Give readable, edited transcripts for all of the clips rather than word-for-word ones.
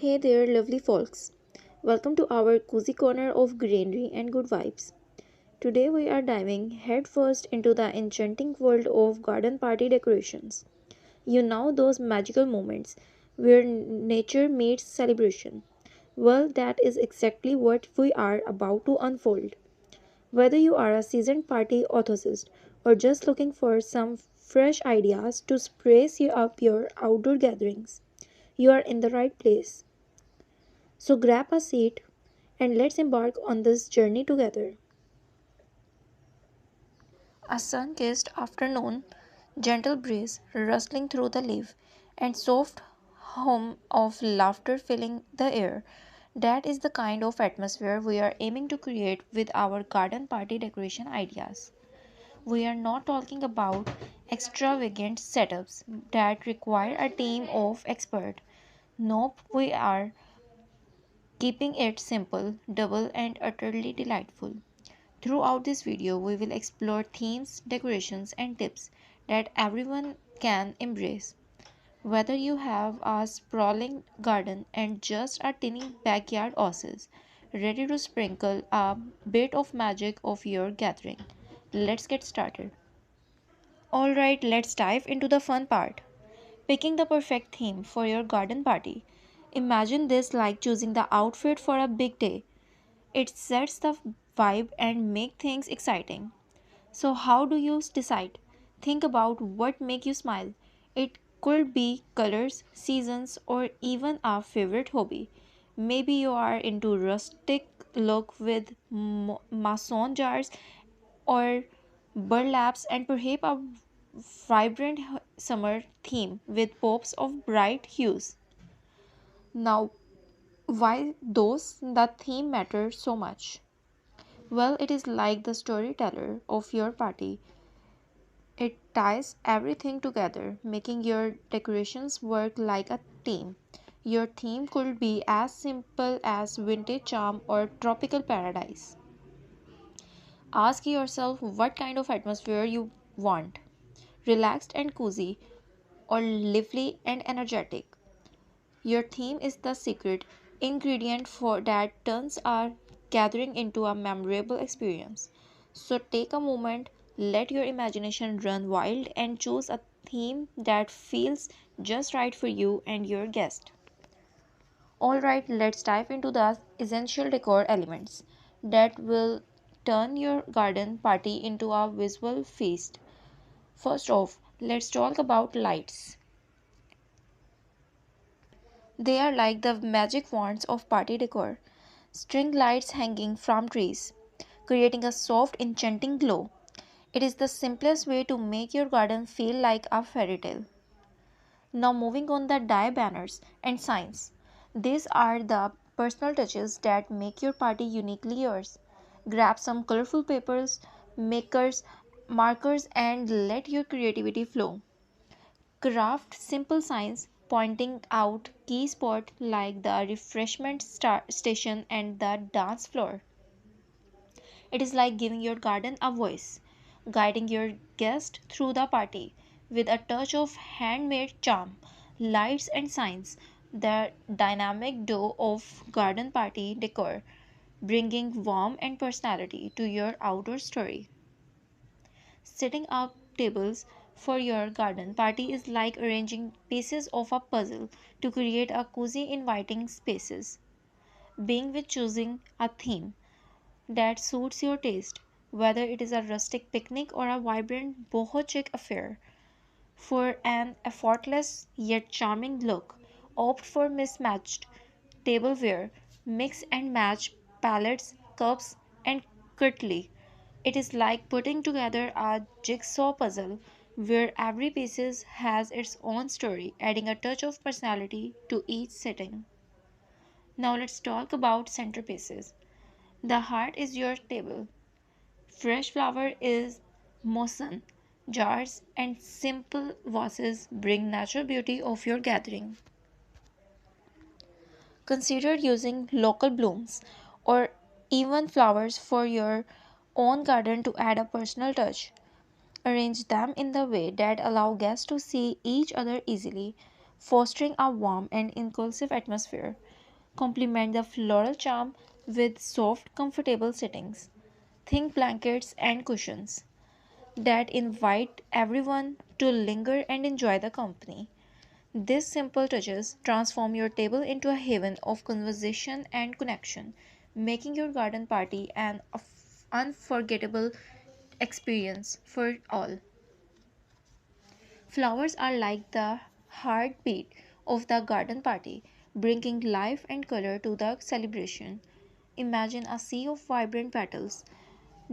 Hey there, lovely folks. Welcome to our cozy corner of greenery and good vibes. Today we are diving headfirst into the enchanting world of garden party decorations. You know those magical moments where nature meets celebration. Well, that is exactly what we are about to unfold. Whether you are a seasoned party enthusiast or just looking for some fresh ideas to spice you up your outdoor gatherings, you are in the right place. So grab a seat and let's embark on this journey together. A sun kissed afternoon, gentle breeze rustling through the leaf, and soft hum of laughter filling the air. That is the kind of atmosphere we are aiming to create with our garden party decoration ideas. We are not talking about extravagant setups that require a team of experts. Nope, we are keeping it simple, double, and utterly delightful. Throughout this video, we will explore themes, decorations, and tips that everyone can embrace. Whether you have a sprawling garden and just a tiny backyard oasis, ready to sprinkle a bit of magic of your gathering. Let's get started. Alright, let's dive into the fun part. Picking the perfect theme for your garden party. Imagine this like choosing the outfit for a big day. It sets the vibe and make things exciting. So how do you decide? Think about what make you smile. It could be colors, seasons or even a favorite hobby. Maybe you are into rustic look with mason jars or burlaps and perhaps a vibrant summer theme with pops of bright hues. Now, why those the theme matter so much? Well, it is like the storyteller of your party. It ties everything together, making your decorations work like a team. Your theme could be as simple as vintage charm or tropical paradise. Ask yourself what kind of atmosphere you want, relaxed and cozy, or lively and energetic. Your theme is the secret ingredient for that turns our gathering into a memorable experience. So take a moment, let your imagination run wild and choose a theme that feels just right for you and your guest. Alright, let's dive into the essential decor elements that will turn your garden party into a visual feast. First off, let's talk about lights. They are like the magic wands of party decor. String lights hanging from trees, creating a soft, enchanting glow. It is the simplest way to make your garden feel like a fairy tale. Now, moving on the die banners and signs. These are the personal touches that make your party uniquely yours. Grab some colorful papers, makers, markers, and let your creativity flow. Craft simple signs pointing out key spots like the refreshment station and the dance floor. It is like giving your garden a voice, guiding your guest through the party with a touch of handmade charm, lights and signs. The dynamic duo of garden party decor, bringing warmth and personality to your outdoor story. Setting up tables for your garden party is like arranging pieces of a puzzle to create a cozy, inviting spaces. Being with choosing a theme that suits your taste, whether it is a rustic picnic or a vibrant boho chic affair. For an effortless yet charming look, opt for mismatched tableware, mix and match palettes, cups, and cutlery. It is like putting together a jigsaw puzzle where every piece has its own story, adding a touch of personality to each setting. Now let's talk about centerpieces. The heart is your table. Fresh flower is moson. Jars and simple vases bring natural beauty of your gathering. Consider using local blooms or even flowers for your own garden to add a personal touch. Arrange them in the way that allow guests to see each other easily. fostering a warm and inclusive atmosphere. Complement the floral charm with soft, comfortable settings. Think blankets and cushions that invite everyone to linger and enjoy the company. These simple touches transform your table into a haven of conversation and connection, making your garden party an unforgettable experience for all. Flowers are like the heartbeat of the garden party, bringing life and color to the celebration. Imagine a sea of vibrant petals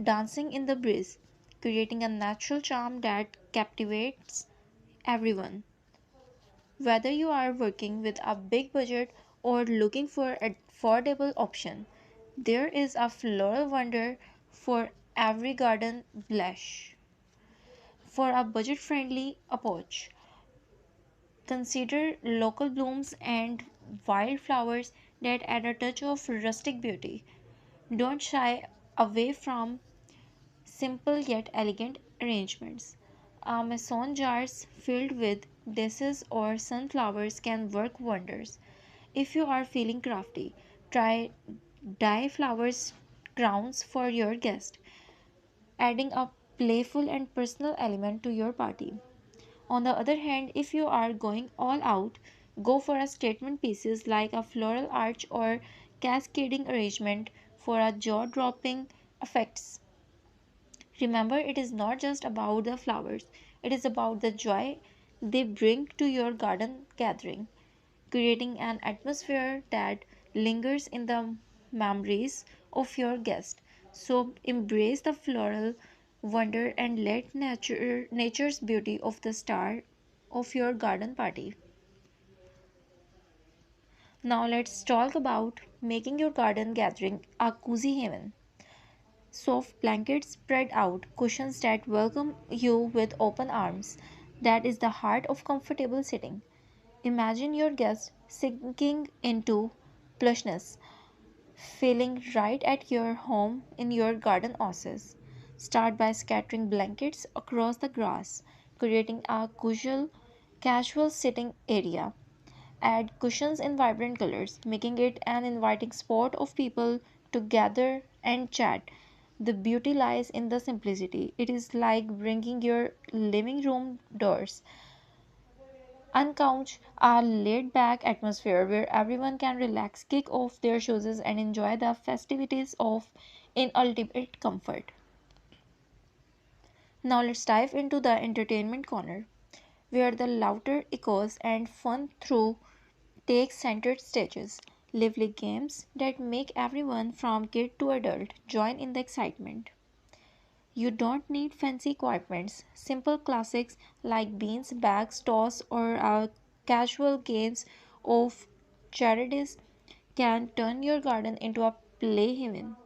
dancing in the breeze, creating a natural charm that captivates everyone. Whether you are working with a big budget or looking for an affordable option, there is a floral wonder for every garden blush. For a budget friendly approach, consider local blooms and wildflowers that add a touch of rustic beauty. Don't shy away from simple yet elegant arrangements. Mason jars filled with daisies or sunflowers can work wonders. If you are feeling crafty, try dye flowers crowns for your guest, adding a playful and personal element to your party. On the other hand, if you are going all out, go for a statement pieces like a floral arch or cascading arrangement for a jaw-dropping effects. Remember, it is not just about the flowers, it is about the joy they bring to your garden gathering, creating an atmosphere that lingers in the memories of your guests. So embrace the floral wonder and let nature's beauty of the star of your garden party. Now let's talk about making your garden gathering a cozy haven. Soft blankets spread out, cushions that welcome you with open arms. That is the heart of comfortable sitting. Imagine your guests sinking into plushness, feeling right at your home in your garden oasis. Start by scattering blankets across the grass, creating a casual sitting area. Add cushions in vibrant colors, making it an inviting spot of people to gather and chat. The beauty lies in the simplicity. It is like bringing your living room doors uncouch a laid back atmosphere where everyone can relax, kick off their shoes, and enjoy the festivities of in ultimate comfort. Now let's dive into the entertainment corner, where the louder echoes and fun through take center stages. Lively games that make everyone from kid to adult join in the excitement. You don't need fancy equipments. Simple classics like beans, bags, toss, or casual games of charities can turn your garden into a play haven.